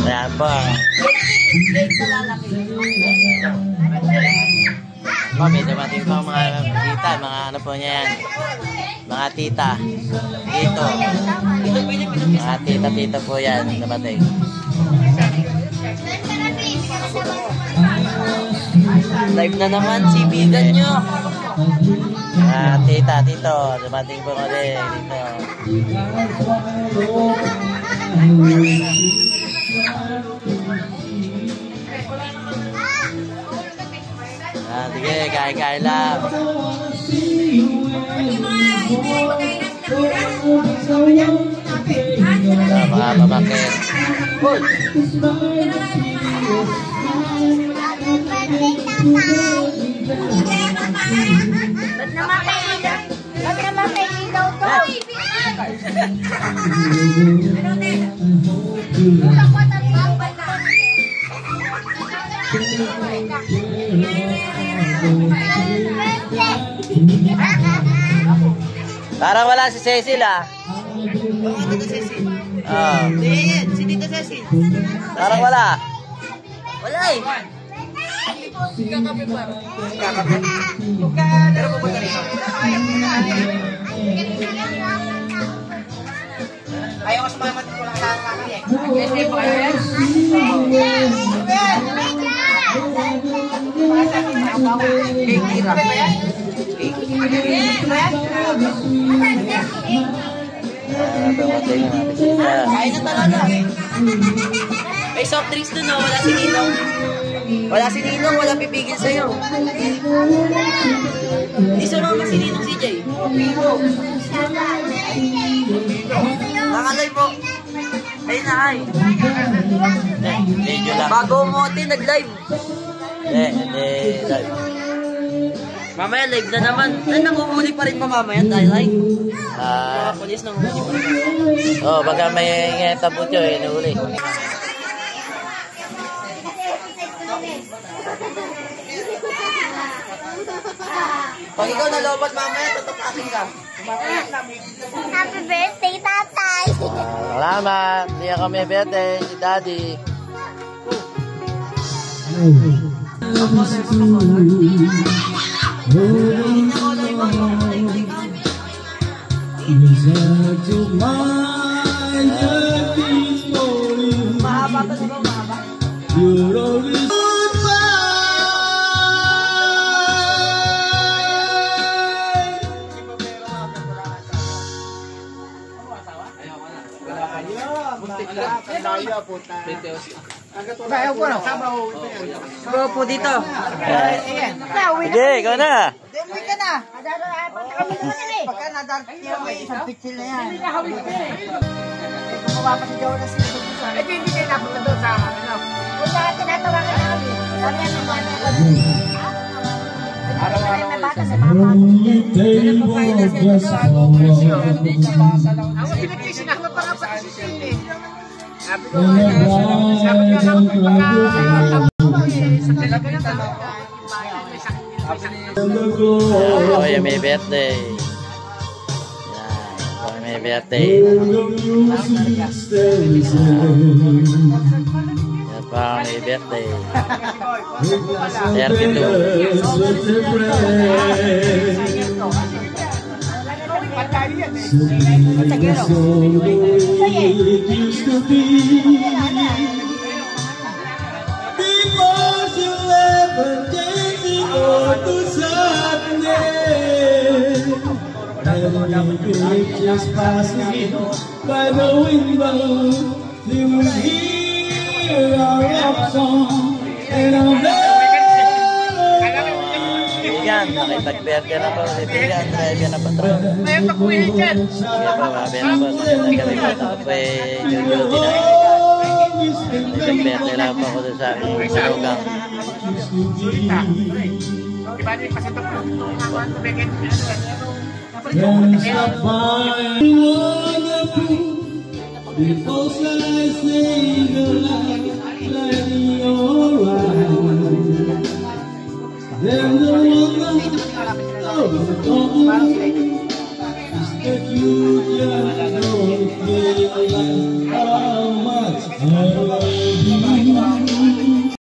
Ayan po. May dumating po mga tita, mga ano po niya yan. Mga tita. Dito. Mga tita-tita po yan. Dumating. Live na naman si bigan nyo. Tita, tito. Dumating po ulit dito. Sige, kain-kain lang. Mga babakit. Ba't naman may ilaw to? Parang wala si Cecil ah. Si Tita Cecil. Parang wala. Wala eh. Kakape pa. Kakape. Pero pupunta rin. Ayaw ko sumamat ko lang kakakape eh. Hindi pa kayo yan? Kikira ba yan? Kain na talaga. May soft drinks dun oh, wala si Ninong. Wala si Ninong, wala pipigil sa'yo. Hindi sumama si Ninong CJ. Nakalive po. Ayun na ay. Video lang. Bago mo nag-live. Hindi, live. Mamaya live na naman. Ay, nanguhuli pa rin pa mamaya dahil ay. Mga polis nanguhuli pa rin. Oh, baka may tabutyo eh, nahuli. Pag ikaw nalobat mamaya, tutupakin ka. Happy birthday, tatay! Salamat. Hindi ako may birthday, si Daddy. Mahaba pa diba, mahaba? Ayaw ko na. Go po dito. Sige, ikaw na. Demi ka na. Pagka nadarkiyo may isang picture na yan. Hindi nakawit ka eh. Kung mapapasigaw na sila doon sa... Eh, hindi kayo napunta doon sa ano. Kung saan tinatawa ka namin, sabi yan naman ako. Araw-araw na bata sa mga bata. Hindi na papayla siya sa presyo. Hindi siya basa lang. Ako sinama pa nga sa asisyon eh. Sabi ko nga, sabi ka lang pagka sa talaga na tao. Ako yung may birthday. Yan, ako yung may birthday. Yan pa ako may birthday. 32. Just passing by the window, you will hear our love song, and I'll never. Yan, nakipag-birthday na po. Yan, driver na patron. Ayaw pa kuhin dyan. Yan po, mabi na po. Ako po ay duty na. Nakipag-birthday lang po ako doon sa Sulugang. Diba niyo kasi ito po? There's a fire wonderful, because I say